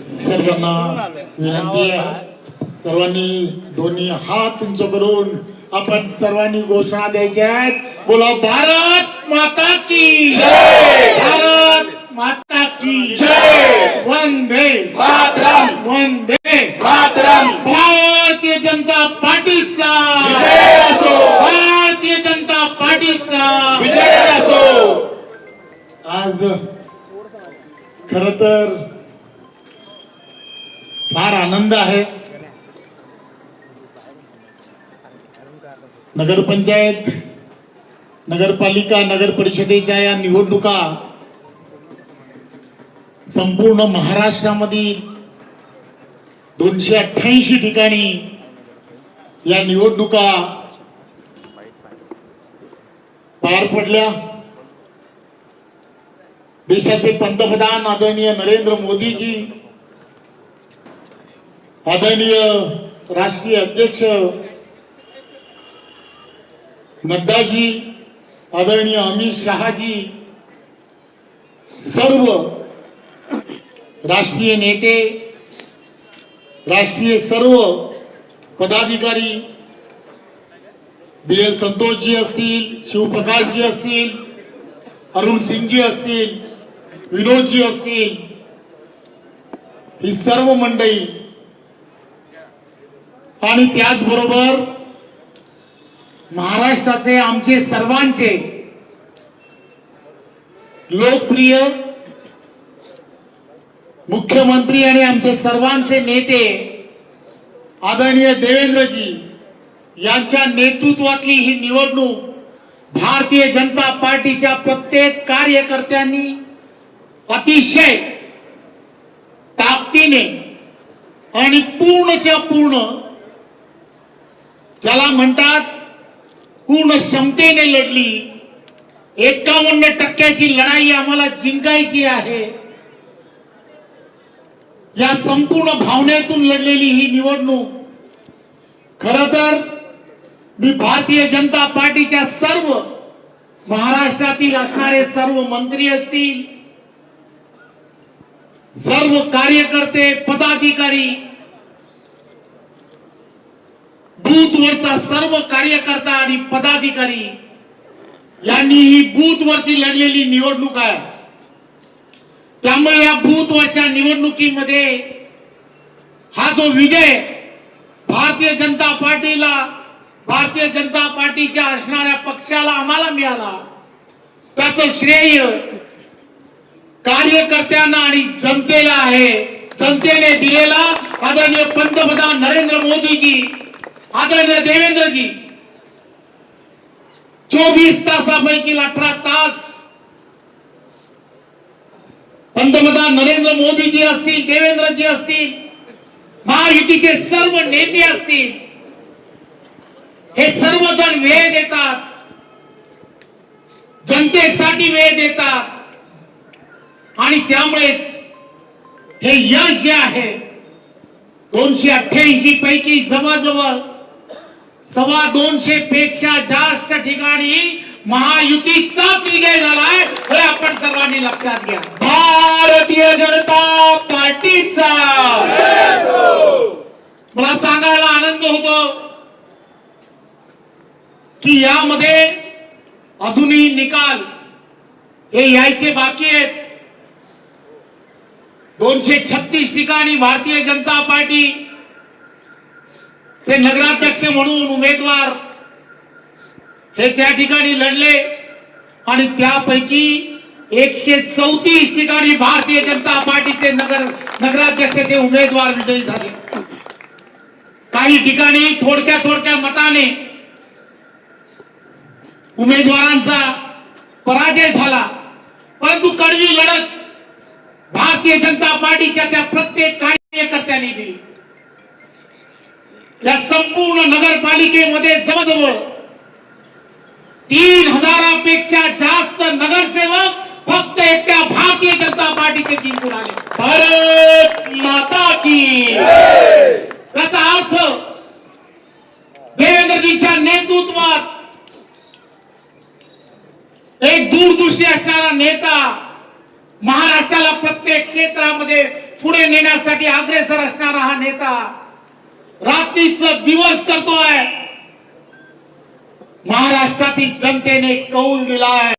सर्वांना विनंती आहे, सर्वांनी दोन्ही हात उंच करून आपण सर्वांनी घोषणा द्यायच्या आहेत. बोला भारत माता की जय, भारत माता की जय, वंदे मातरम, वंदे मातरम. भारतीय जनता पार्टीचा विजय असो, भारतीय जनता पार्टीचा विजय असो. आज खर तर फार आनंद आहे. नगरपंचायत, नगरपालिका, नगर परिषदेच्या या निवडणुका संपूर्ण महाराष्ट्रामधील 288 ठिकाणी या निवडणुका पार पडल्या. देशाचे पंतप्रधान आदरणीय नरेंद्र मोदीजी, आदरणीय राष्ट्रीय अध्यक्ष नड्डाजी, आदरणीय अमित शहाजी, सर्व राष्ट्रीय नेते, राष्ट्रीय सर्व पदाधिकारी, BL संतोषजी असतील, शिवप्रकाशजी असतील, अरुण सिंगजी असतील, विनोदजी असतील, ही सर्व मंडळी आणि त्याचबरोबर महाराष्ट्राचे आमचे सर्वांचे लोकप्रिय मुख्यमंत्री आणि आमचे सर्वांचे नेते आदरणीय देवेंद्रजी यांच्या नेतृत्वातली ही निवडणूक भारतीय जनता पार्टीच्या प्रत्येक कार्यकर्त्यांनी अतिशय ताकदीने आणि पूर्णच्या पूर्ण, ज्याला म्हणतात पूर्ण क्षमतेने लढली. 51% लढाई आम्हाला जिंकायची आहे. या संपूर्ण भावनेतून लढलेली ही निवडणूक खरं तर मी भारतीय जनता पार्टीच्या सर्व महाराष्ट्रातील असणारे सर्व मंत्री असतील, सर्व कार्यकर्ते, पदाधिकारी, बूथवरचा सर्व कार्यकर्ता आणि पदाधिकारी यांनी ही बूथवरती लढलेली निवडणूक आहे. त्यामुळे या बूथवरच्या निवडणुकीमध्ये हा जो विजय भारतीय जनता पार्टीला, भारतीय जनता पार्टीच्या असणाऱ्या पक्षाला आम्हाला मिळाला, त्याचं श्रेय कार्यकर्त्यांना आणि जनतेला आहे. जनतेने दिलेला आदरणीय पंतप्रधान नरेंद्र मोदीजी, आदरणीय देवेंद्रजी 24 तासापैकी 18 तास पंतप्रधान नरेंद्र मोदीजी असतील, देवेंद्रजी असतील, महायुतीचे सर्व नेते असतील, हे सर्वजण वेळ देतात, जनतेसाठी वेळ देतात आणि त्यामुळेच हे यश जे आहे 288 पैकी जवळजवळ 225 पेक्षा जास्त ठिकाणी महायुतीचाच विजय झालाय हे आपण सर्वांनी लक्षात घ्या. भारतीय जनता पार्टीचा मला सांगायला आनंद होतो की यामध्ये अजूनही निकाल हे यायचे बाकी आहेत. 236 ठिकाणी भारतीय जनता पार्टी ते नगराध्यक्ष म्हणून उमेदवार हे त्या ठिकाणी लढले आणि त्यापैकी 134 ठिकाणी भारतीय जनता पार्टीचे नगराध्यक्षाचे उमेदवार विजयी झाले. काही ठिकाणी थोडक्या मताने उमेदवारांचा पराजय झाला, परंतु कडवी लढत भारतीय जनता पार्टीच्या त्या प्रत्येक कार्यकर्त्यांनी दिली. या संपूर्ण नगरपालिकेमध्ये जवळजवळ 3000पेक्षा जास्त नगरसेवक फक्त एकट्या भारतीय जनता पार्टीचे जिंकून आले. भारत माता की त्याचा अर्थ देवेंद्रजींच्या नेतृत्वात एक दूरदृष्टी असणारा नेता महाराष्ट्र प्रत्येक क्षेत्रामध्ये पुढे नेण्यासाठी अग्रेसर असणारा हा नेता रात्रीचा दिवस करतोय. महाराष्ट्रातील जनतेने कौल दिलाय,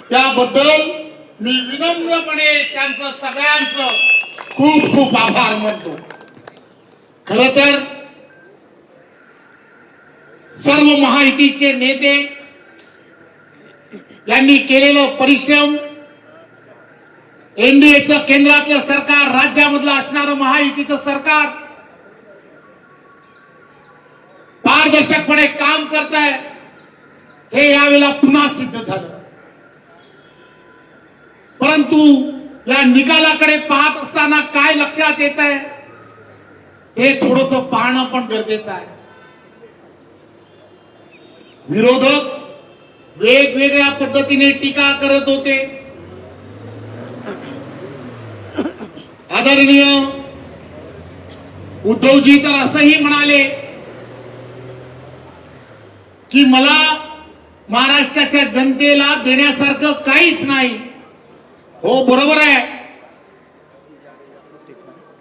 त्याबद्दल मी विनम्रपणे त्यांचं सगळ्यांचं खूप खूप आभार मानतो. खर तर सर्व महायुतीचे नेते यांनी केलेलं परिश्रम, एनडीएचं केंद्रातलं सरकार, राज्यामधलं असणारं महायुतीचं सरकार पारदर्शकपणे काम करत आहे, हे यावेळेला पुन्हा सिद्ध झालं. परंतु या निकालाकडे पाहत असताना काय लक्षात येत आहे, हे थोडस पाहणं पण गरजेचं आहे. विरोधक वेगवेगळ्या पद्धतीने टीका करत होते. आदरणीय उद्धवजी तर असंही म्हणाले की मला महाराष्ट्राच्या जनतेला देण्यासारखं काहीच नाही. हो, बरोबर आहे,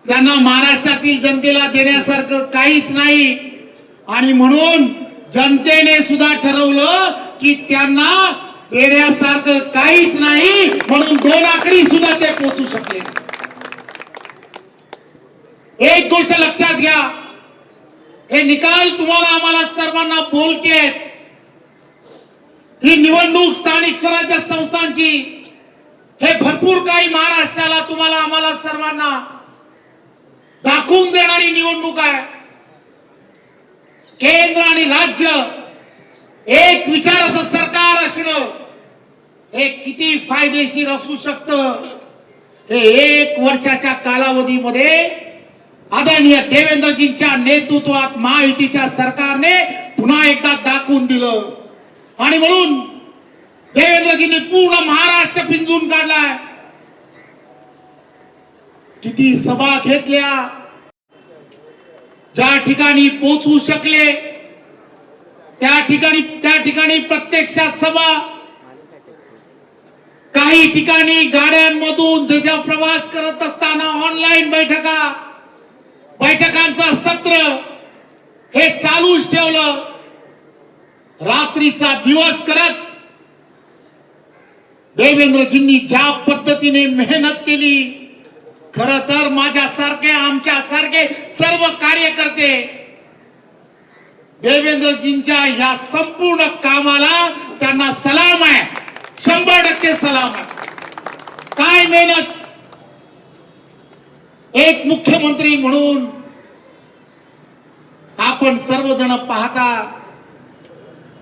त्यांना महाराष्ट्रातील जनतेला देण्यासारखं काहीच नाही आणि म्हणून जनतेने सुद्धा ठरवलं की त्यांना देण्यासारखं काहीच नाही, म्हणून 2 आकडी सुद्धा ते पोहोचू शकले. एक गोष्ट लक्षात घ्या, हे निकाल तुम्हाला आम्हाला सर्वांना बोलके आहेत. ही निवडणूक स्थानिक स्वराज्य संस्थांची, हे भरपूर काही महाराष्ट्राला तुम्हाला आम्हाला सर्वांना दाखवून देणारी निवडणूक आहे. केंद्र आणि राज्य एक विचाराचं सरकार असणं हे किती फायदेशीर असू शकतं, हे 1 वर्षाच्या कालावधीमध्ये आदरणीय देवेंद्रजींच्या नेतृत्वात महायुतीच्या सरकारने पुन्हा एकदा दाखवून दिलं. आणि म्हणून देवेंद्रजींनी पूर्ण महाराष्ट्र पिंजून काढलाय. किती सभा घेतल्या, ज्या ठिकाणी पोहोचू शकले त्या ठिकाणी प्रत्यक्षात सभा, काही ठिकाणी गाड्यांमधून जे प्रवास करत असताना ऑनलाईन बैठकांचं सत्र हे चालूच ठेवलं. रात्रीचा दिवस करत देवेंद्रजींनी ज्या पद्धतीने मेहनत केली, खर तर माझ्यासारखे, आमच्यासारखे सर्व कार्यकर्ते देवेंद्रजींच्या या संपूर्ण कामाला त्यांना सलाम आहे, 100% सलाम आहे. काय मेहनत, एक मुख्यमंत्री म्हणून आपण सर्वजण पाहता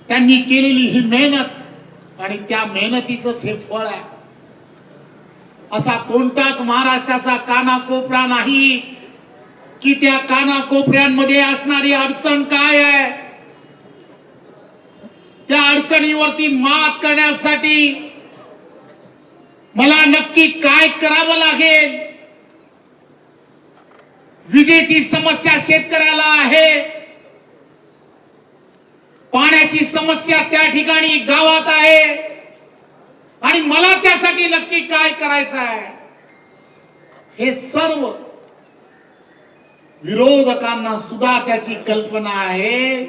त्यांनी केलेली ही मेहनत आणि त्या मेहनतीचंच हे फळ आहे. असा कोणताच महाराष्ट्राचा कानाकोपरा नाही की त्या कानाकोपऱ्यांमध्ये असणारी अडचण काय आहे, त्या अडचणीवरती मात करण्यासाठी मला नक्की काय करावं लागेल. विजेची समस्या शेतकऱ्याला आहे, पाण्याची समस्या त्या ठिकाणी गावात आहे आणि मला त्यासाठी नक्की काय करायचं आहे, हे सर्व विरोधकांना सुद्धा त्याची कल्पना आहे.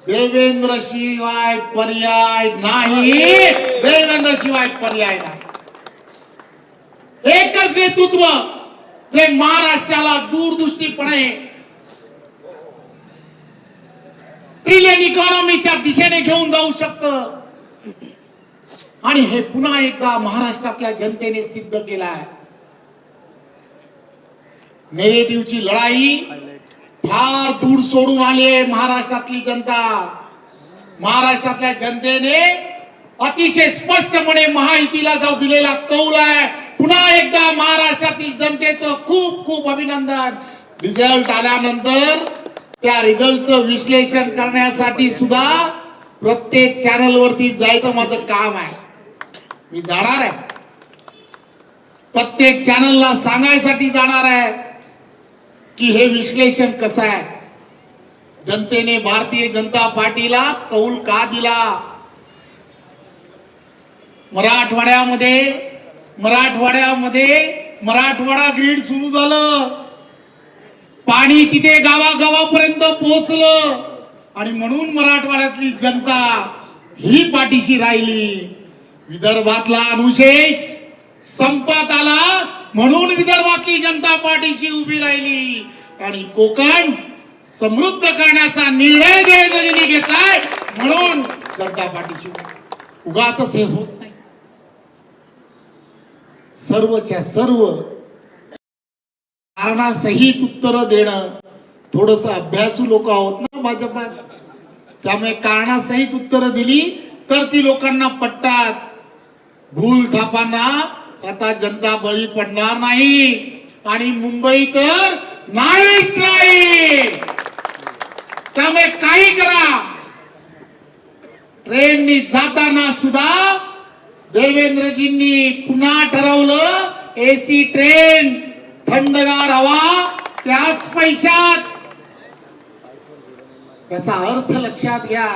देवेंद्र शिवाय पर्याय नाही, देवेंद्र शिवाय पर्याय नाही. एकच नेतृत्व जे महाराष्ट्राला दूरदृष्टीपणे ट्रिलियन इकॉनॉमीच्या दिशेने घेऊन जाऊ शकतं आणि हे पुन्हा एकदा महाराष्ट्रातल्या जनतेने सिद्ध केलं आहे. नेरेटिव्हची लढाई फार दूर सोडून आली आहे महाराष्ट्रातली जनता. महाराष्ट्रातल्या जनतेने अतिशय स्पष्टपणे महायुतीला जो दिलेला कौल आहे, पुन्हा एकदा महाराष्ट्रातील जनतेचं खूप खूप अभिनंदन. रिझल्ट आल्यानंतर त्या रिझल्टचं विश्लेषण करण्यासाठी सुद्धा प्रत्येक चॅनल वरती जायचं माझं काम आहे. मी जाणार आहे, प्रत्येक चॅनलला सांगायसाठी जाणार आहे की हे विश्लेषण कसं आहे, जनतेने भारतीय जनता पार्टीला कौल का दिला. मराठवाड्यामध्ये मराठवाडा ग्रीड सुरू झालं, पाणी तिथे गावागावापर्यंत पोहोचलं आणि म्हणून मराठवाड्यातली जनता ही पाठीशी राहिली. विदर्भातला अनुशेष संपत आला म्हणून विदर्भातली जनता पाठीशी उभी राहिली आणि कोकण समृद्ध करण्याचा निर्णय देवेंद्रजींनी घेतलाय म्हणून जनता पाठीशी. उगाच हे होत नाही. सर्वच्या सर्व कारणासहित उत्तर देणं. थोडस अभ्यासू लोक आहोत ना भाजपात, त्यामुळे कारणासहित उत्तर दिली तर ती लोकांना पटतात. भूल थापांना आता जनता बळी पडणार नाही आणि मुंबई तर नाहीच नाही. त्यामुळे काही करा. ट्रेननी जाताना सुद्धा देवेंद्रजींनी पुन्हा ठरवलं एसी ट्रेन, थंडगार हवा त्याच पैशात. याचा अर्थ लक्षात घ्या.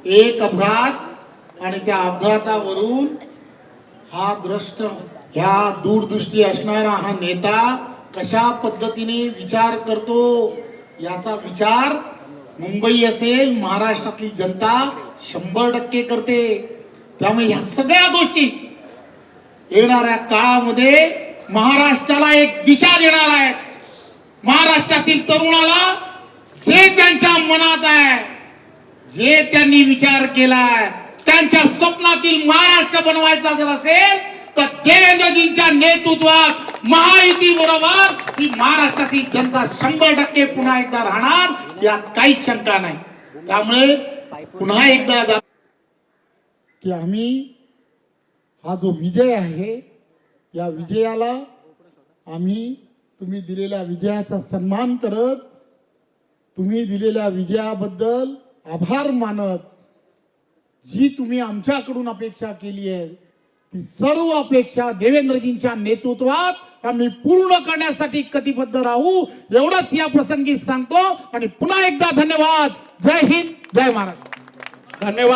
एक अपघात आणि त्या अपघातावरून हा द्रष्ट, ह्या दूरदृष्टी असणारा हा नेता कशा पद्धतीने विचार करतो याचा विचार मुंबई असेल, महाराष्ट्रातली जनता 100% करते. त्यामुळे ह्या सगळ्या गोष्टी येणाऱ्या काळामध्ये महाराष्ट्राला एक दिशा देणार आहेत. महाराष्ट्रातील तरुणाला जे त्यांच्या मनात आहे, जे त्यांनी विचार केलाय, त्यांच्या स्वप्नातील महाराष्ट्र बनवायचा जर असेल तर देवेंद्रजींच्या नेतृत्वात महायुती बरोबर ही महाराष्ट्रातील जनता 100% पुन्हा एकदा राहणार, यात काहीच शंका नाही. त्यामुळे पुन्हा एकदा की आम्ही हा जो विजय आहे या विजयाला आम्ही तुम्ही दिलेल्या विजयाचा सन्मान करत, तुम्ही दिलेल्या विजयाबद्दल आभार मानत, जी तुम्ही आमच्याकडून अपेक्षा केली आहे ती सर्व अपेक्षा देवेंद्रजींच्या नेतृत्वात आम्ही पूर्ण करण्यासाठी कटिबद्ध राहू एवढंच या प्रसंगी सांगतो आणि पुन्हा एकदा धन्यवाद. जय हिंद, जय महाराष्ट्र. धन्यवाद.